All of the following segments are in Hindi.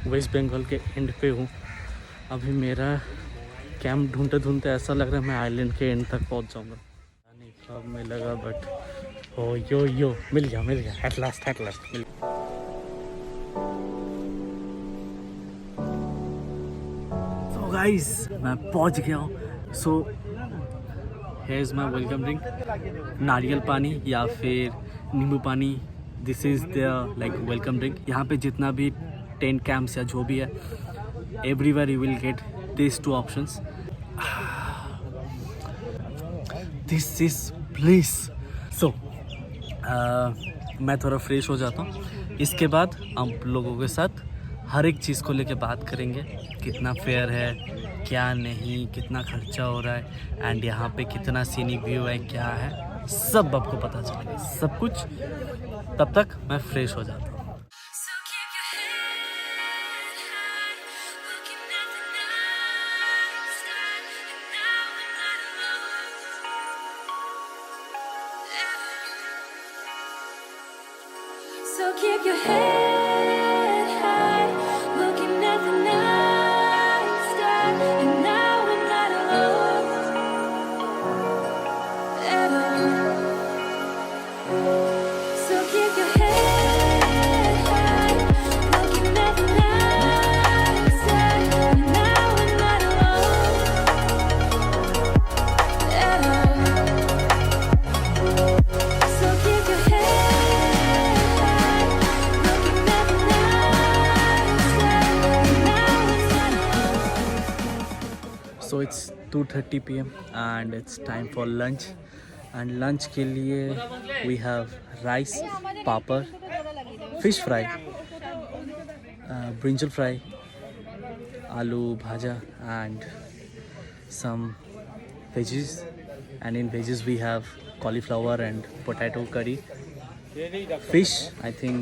वेस्ट बंगाल के एंड पे हूँ। अभी मेरा कैंप ढूंढते ढूंढते ऐसा लग रहा है मैं आइलैंड के एंड तक पहुँच जाऊँगा। नहीं कब मिलेगा बट हो यो मिल गया एट लास्ट मिल गया। सो गाइस मैं पहुँच गया हूँ। So here is my welcome drink, नारियल पानी या फिर नींबू पानी। This is the like welcome drink. यहाँ पे जितना भी टेंट कैंप्स या जो भी है, everywhere you will get this two options. This is please. So मैं थोड़ा फ्रेश हो जाता हूँ, इसके बाद हम लोगों के साथ हर एक चीज़ को लेके बात करेंगे। कितना फेयर है, क्या नहीं, कितना खर्चा हो रहा है, एंड यहाँ पे कितना सीनिक व्यू है, क्या है, सब आपको पता चलेगा सब कुछ। तब तक मैं फ्रेश हो जाता हूँ। So keep your head high, looking at the night sky, and now we're not alone at all. So keep your head high, looking at the night sky, and now we're not alone at all. So keep your head. So it's 2:30 p.m. and it's time for lunch. And lunch के लिए we have rice, papad, fish fry, brinjal fry, aloo bhaja, and some veggies. And in veggies we have cauliflower and potato curry. Fish, I think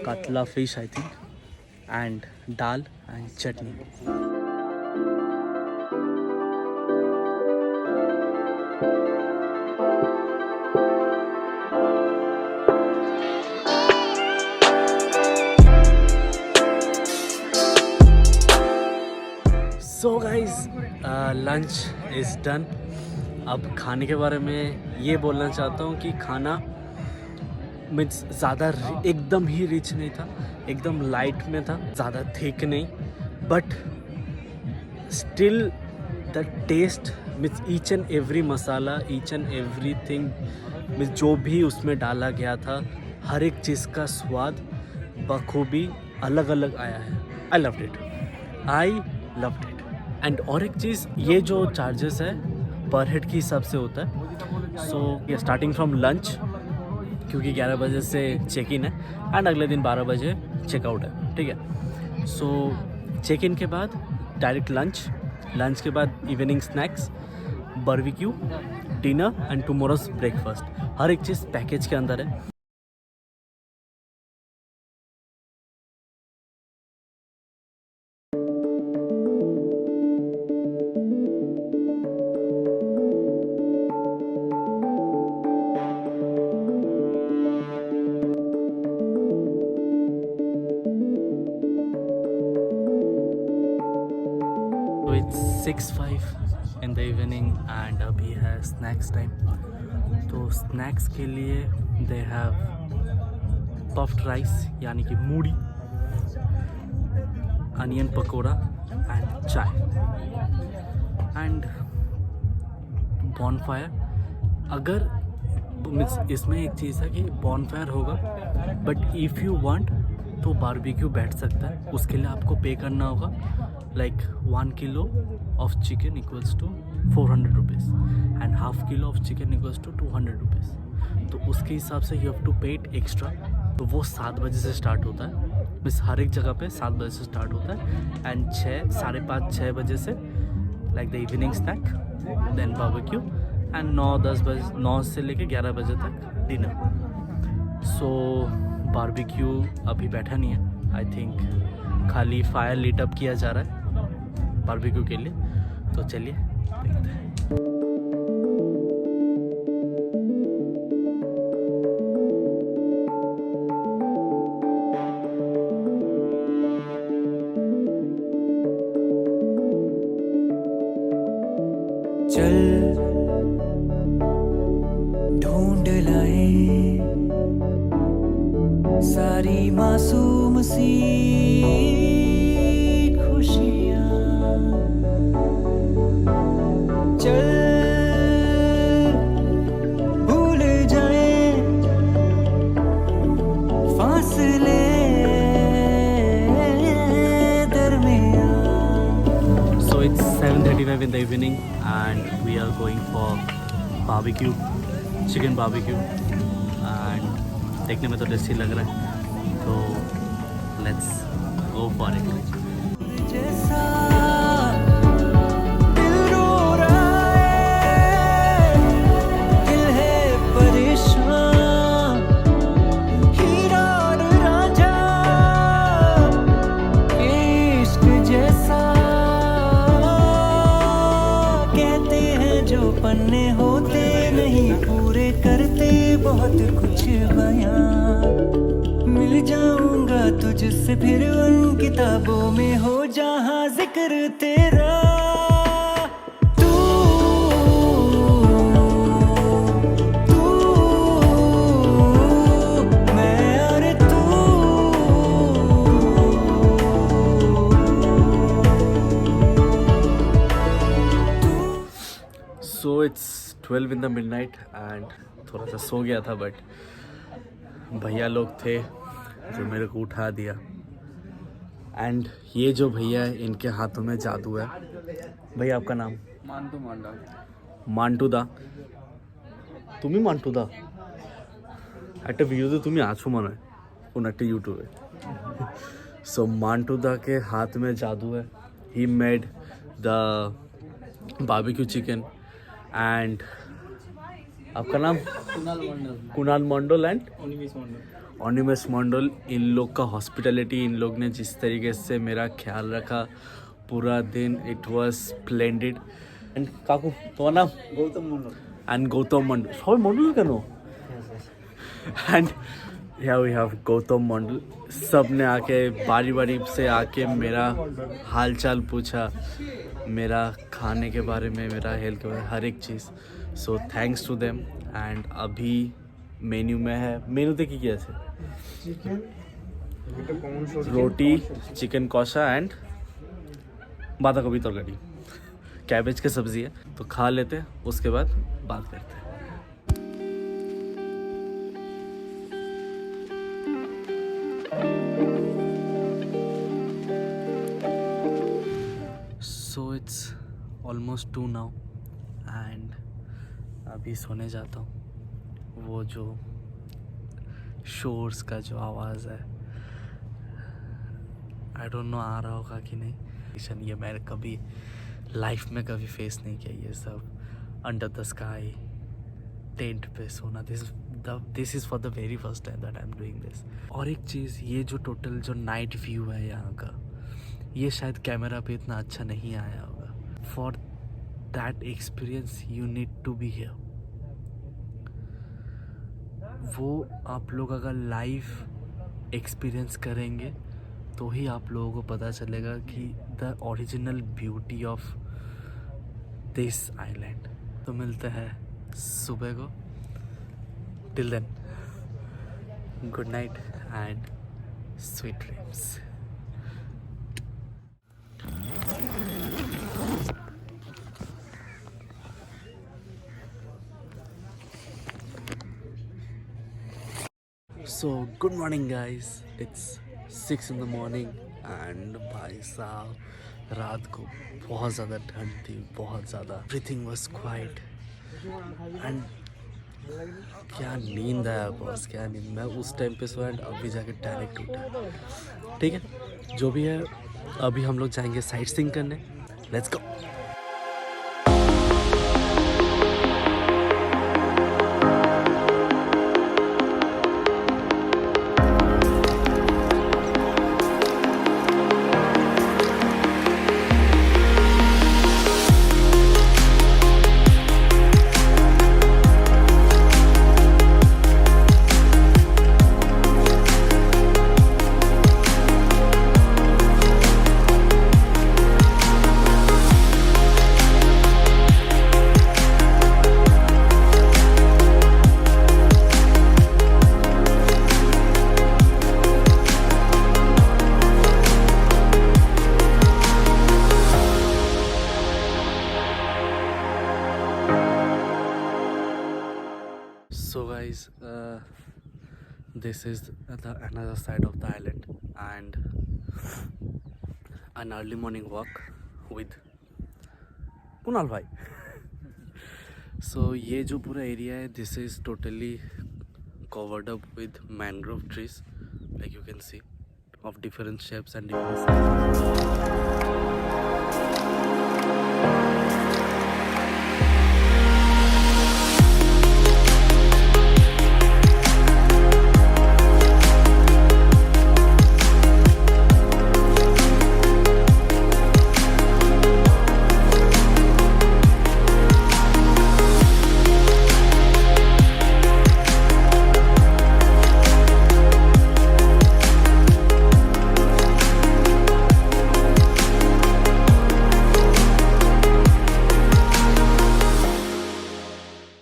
katla fish, I think, and dal and chutney. So guys lunch is done. अब खाने के बारे में ये बोलना चाहता हूँ कि खाना मीन्स ज़्यादा एकदम ही रिच नहीं था, एकदम लाइट में था, ज़्यादा थिक नहीं, but still the taste means each and every masala, each and every thing means जो भी उसमें डाला गया था, हर एक चीज़ का स्वाद बखूबी अलग अलग आया है। I loved it. एंड और एक चीज़, ये जो चार्जेस है पर हेड के हिसाब से होता है। सो ये स्टार्टिंग फ्रॉम लंच, क्योंकि 11 बजे से चेक इन है एंड अगले दिन 12 बजे चेकआउट है, ठीक है। सो चेक इन के बाद डायरेक्ट लंच के बाद evening snacks, barbecue, dinner and tomorrow's breakfast, हर एक चीज़ पैकेज के अंदर है। So it's 6:05 in the evening and अभी है स्नैक्स टाइम। तो स्नैक्स के लिए दे हैव पफ्ड राइस यानी कि मूढ़ी, onion pakora and chai and bonfire. अगर मीन्स इसमें एक चीज़ है कि बॉनफायर होगा, बट इफ़ यू वांट तो बारबेक्यू बैठ सकता है। उसके लिए आपको पे करना होगा like 1 kilo of chicken equals to 400 rupees and half kilo of chicken equals to 200 rupees. तो उसके हिसाब से you have to pay it extra. तो वो 7 बजे से स्टार्ट होता है, बस हर एक जगह पे 7 बजे से स्टार्ट होता है एंड 6 बजे से like the evening snack, then barbecue and 9 से लेके 11 बजे तक डिनर। सो बारबेक्यू अभी बैठा नहीं है, आई थिंक खाली फायर लीट अप किया जा रहा है बारबेक्यू के लिए। तो चलिए देखते हैं। चल ढूंढ लाए सारी मासूम सी खुशियाँ। चल भूल जाए फासले दरमियाँ। So it's 7:35 in the evening and we are going for barbecue, chicken barbecue, and देखने में तो टेस्टी लग रहा है, तो let's go for it. जैसा दिल रो रहा है, दिल है परेशान, हीरा और रांझा इश्क जैसा। कहते हैं जो पन्ने होते नहीं पूरे करते बहुत कुछ बयां। मिल जाऊंगा तुझसे फिर उन किताबों में हो जहां जिक्र तेरा। तू मैं और तू। So it's 12 in the midnight and थोड़ा सा सो गया था, बट भैया लोग थे जो मेरे को उठा दिया। एंड ये जो भैया है इनके हाथों में जादू है। भैया आपका नाम? मांटू दा। तुम्ही मांटू दा একটা ভিডিওতে তুমি আছো মনে হয় কোন একটা ইউটিউবে। সো মান্টু দা के हाथ में जादू है। He made the barbecue chicken and आपका नाम? कुणाल मंडल एंड ऑनिमस मंडल। इन लोग का हॉस्पिटैलिटी, इन लोग ने जिस तरीके से मेरा ख्याल रखा पूरा दिन, इट वाज स्प्लेंडेड। एंड काकू तुम्हारा नाम? गौतम मंडल। एंड गौतम मंडल सबाई मंडल केन? एंड या वी हैव गौतम मंडल। सब ने आके बारी बारी से आके मेरा हाल चाल पूछा, मेरा खाने के बारे में, मेरा हेल्थ के बारे में, हर एक चीज़। So thanks to them. And अभी मेन्यू में है, मेन्यू देखिए क्या है, रोटी, चिकन कौशा एंड बांधा गोभी तरकारी, कैबेज की सब्ज़ी है। तो खा लेते हैं, उसके बाद बात करते हैं। So it's almost 2 now and अभी सोने जाता हूँ। वो जो शोर्स का जो आवाज़ है, आई डोंट नो आ रहा होगा कि नहीं। ये मैंने कभी लाइफ में कभी फेस नहीं किया, ये सब अंडर द स्काई टेंट पे सोना। This is for the very first time that I am doing this. और एक चीज़, ये जो टोटल जो नाइट व्यू है यहाँ का, ये शायद कैमरा पे इतना अच्छा नहीं आया होगा। For that experience you need to be here. वो आप लोग अगर लाइव एक्सपीरियंस करेंगे तो ही आप लोगों को पता चलेगा कि the original beauty of this island. तो मिलते हैं सुबह को। Till then good night and sweet dreams. So good morning guys, it's 6 in the morning and भाई साहब रात को बहुत ज़्यादा ठंड थी, बहुत ज़्यादा। एवरीथिंग वाज क्वाइट एंड क्या नींद आया बॉस, क्या नींद। मैं उस टाइम पे सोया एंड अभी जाके डायरेक्ट उठा। ठीक है, जो भी है, अभी हम लोग जाएंगे साइट सीइंग करने। Let's go. This is the another side of the island and an early morning walk with Kunal bhai. So ये जो पूरा एरिया है, this is totally covered up with mangrove trees, like you can see, of different shapes and different sizes.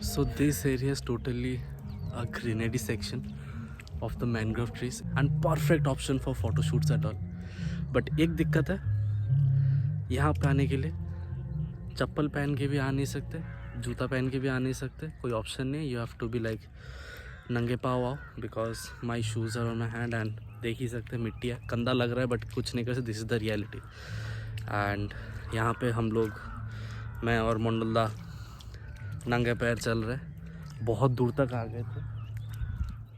So this area is totally a greenery section of the mangrove trees and perfect option for photo shoots at all. But एक दिक्कत है, यहाँ पे आने के लिए चप्पल पहन के भी आ नहीं सकते, जूता पहन के भी आ नहीं सकते, कोई ऑप्शन नहीं. You have to be like नंगे पाँव आओ because my shoes are on my hand and देख ही सकते हैं मिट्टी है, कंधा लग रहा है बट कुछ नहीं कर सकते. This is the reality. And यहाँ पे हम लोग, मैं और मंडलदा नंगे पैर चल रहे, बहुत दूर तक आ गए थे,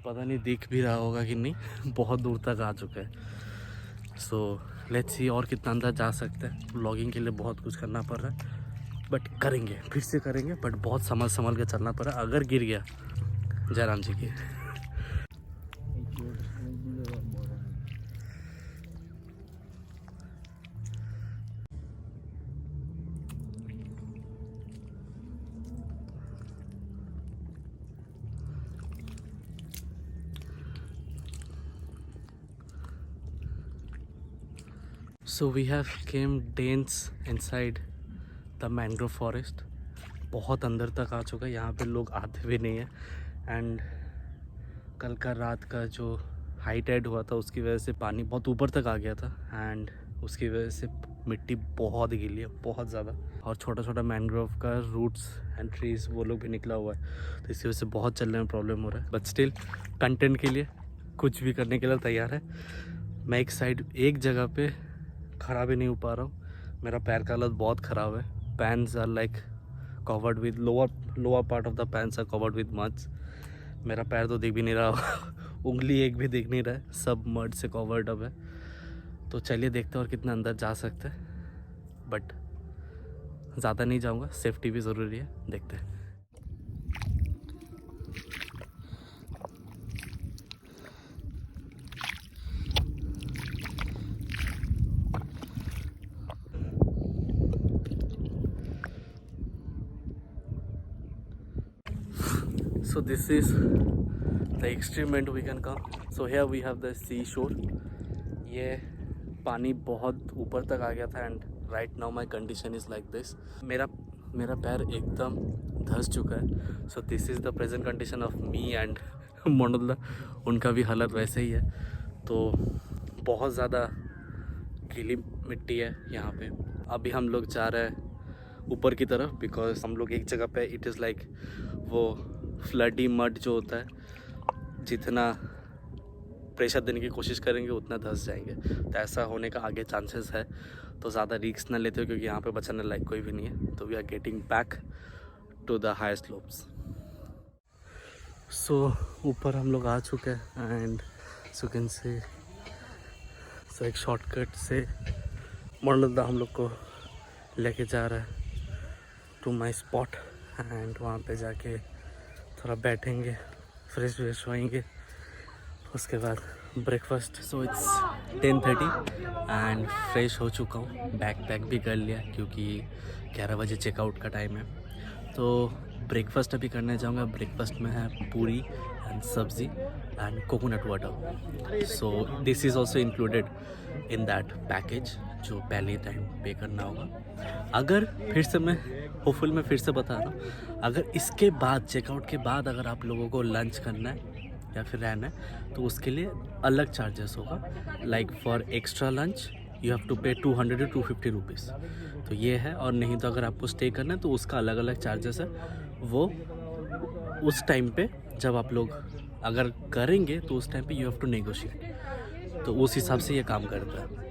पता नहीं दिख भी रहा होगा कि नहीं, बहुत दूर तक आ चुके हैं. सो लेट्स सी और कितना अंदर जा सकते हैं. व्लॉगिंग के लिए बहुत कुछ करना पड़ रहा है बट करेंगे, फिर से करेंगे, बट बहुत संभल के चलना पड़ रहा है. अगर गिर गया जयराम जी की. So we have came dense inside the mangrove forest. बहुत अंदर तक आ चुका है, यहाँ पे लोग आते भी नहीं है. एंड कल का रात का जो हाई टाइड हुआ था उसकी वजह से पानी बहुत ऊपर तक आ गया था एंड उसकी वजह से मिट्टी बहुत गीली है, बहुत ज़्यादा. और छोटा छोटा मैनग्रोव का रूट्स एंड ट्रीज़ वो लोग भी निकला हुआ है, तो इसकी वजह से बहुत चलने में प्रॉब्लम हो रहा है. बट स्टिल कंटेंट के लिए कुछ भी करने के लिए तैयार है. मैं एक जगह पे खड़ा भी नहीं हो पा रहा हूँ, मेरा पैर का हालत बहुत ख़राब है. Pants are like covered with lower part of the pants are covered with muds. मेरा पैर तो दिख भी नहीं रहा, उंगली एक भी दिख नहीं रहा है, सब मड से कवर्ड अप है. तो चलिए देखते हैं और कितना अंदर जा सकते हैं, बट ज़्यादा नहीं जाऊँगा, सेफ्टी भी ज़रूरी है. देखते हैं. So this is the extreme end we can come. So here we have the seashore. ये पानी बहुत ऊपर तक आ गया था and right now my condition is like this. मेरा पैर एकदम धंस चुका है. So this is the present condition of me and मंडलदा. उनका भी हालत वैसे ही है. तो बहुत ज़्यादा गीली मिट्टी है यहाँ पे. अभी हम लोग जा रहे हैं ऊपर की तरफ बिकॉज हम लोग एक जगह पे इट इज़ लाइक वो फ्लडी मड जो होता है, जितना प्रेशर देने की कोशिश करेंगे उतना धंस जाएंगे. तो ऐसा होने का आगे चांसेस है, तो ज़्यादा रिस्क ना लेते हो क्योंकि यहाँ पे बचाने लायक कोई भी नहीं है. तो we are getting back to the high slopes. So ऊपर हम लोग आ चुके हैं एंड सो कैन से सो एक शॉर्टकट से मंडलदा हम लोग को लेके जा रहा है टू माई स्पॉट. एंड वहाँ पे जाके थोड़ा बैठेंगे, फ्रेश होएंगे, उसके बाद breakfast. So it's 10:30 and fresh हो चुका हूँ, बैग भी कर लिया क्योंकि 11 बजे चेकआउट का टाइम है. तो ब्रेकफास्ट अभी करने जाऊँगा. ब्रेकफास्ट में है पूरी एंड सब्ज़ी and coconut water. So this is also included in that package जो पहले टाइम पे करना होगा. अगर फिर से मैं होपफुल मैं फिर से बता रहा हूँ, अगर इसके बाद चेकआउट के बाद अगर आप लोगों को लंच करना है या फिर रहना है तो उसके लिए अलग चार्जेस होगा. Like for extra lunch you have to pay 200 to 250 rupees. तो ये है. और नहीं तो अगर आपको स्टे करना है तो उसका अलग अलग चार्जेस है. वो उस टाइम पे जब आप लोग अगर करेंगे तो उस टाइम पे यू हैव टू नेगोशिएट, तो उस हिसाब से ये काम करता है।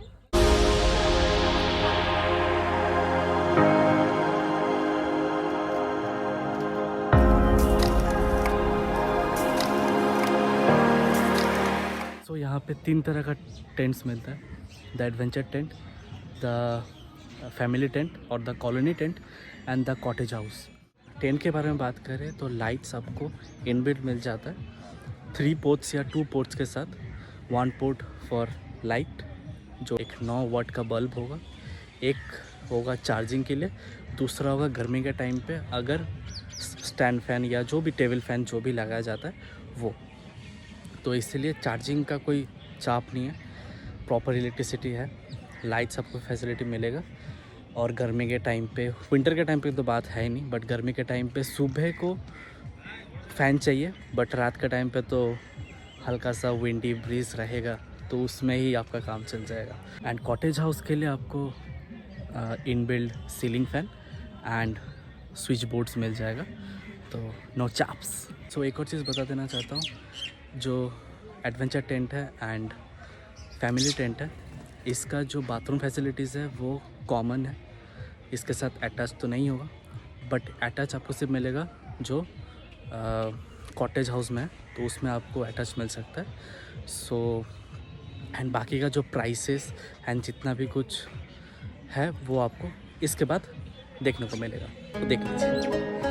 तो यहाँ पे 3 तरह का टेंट्स मिलता है, the adventure tent, the family tent और the colony tent and the cottage house. Tent के बारे में बात करें तो लाइट्स आपको इनबिल्ट मिल जाता है 3 पोर्ट्स या 2 पोर्ट्स के साथ। 1 पोर्ट फॉर लाइट जो एक 9 वाट का बल्ब होगा, एक होगा चार्जिंग के लिए, दूसरा होगा गर्मी के टाइम पे अगर स्टैंड फैन या जो भी टेबल फैन जो भी लगाया जाता है वो। तो इसलिए चार्जिंग का कोई चाप नहीं है, प्रॉपर इलेक्ट्रिसिटी है, लाइट्स आपको फैसिलिटी मिलेगा। और गर्मी के टाइम पे, विंटर के टाइम पे तो बात है ही नहीं, बट गर्मी के टाइम पे सुबह को फ़ैन चाहिए, बट रात के टाइम पे तो हल्का सा विंडी ब्रीज रहेगा तो उसमें ही आपका काम चल जाएगा। एंड कॉटेज हाउस के लिए आपको inbuilt ceiling fan and switch boards मिल जाएगा, तो नो चाप्स। सो एक और चीज़ बता देना चाहता हूँ, जो एडवेंचर टेंट है एंड फैमिली टेंट है, इसका जो बाथरूम फैसिलिटीज़ है वो कॉमन है, इसके साथ अटैच तो नहीं होगा, बट अटैच आपको सिर्फ मिलेगा जो कॉटेज हाउस में है, तो उसमें आपको अटैच मिल सकता है। सो एंड बाकी का जो प्राइसेस एंड जितना भी कुछ है वो आपको इसके बाद देखने को मिलेगा, तो देख लीजिए।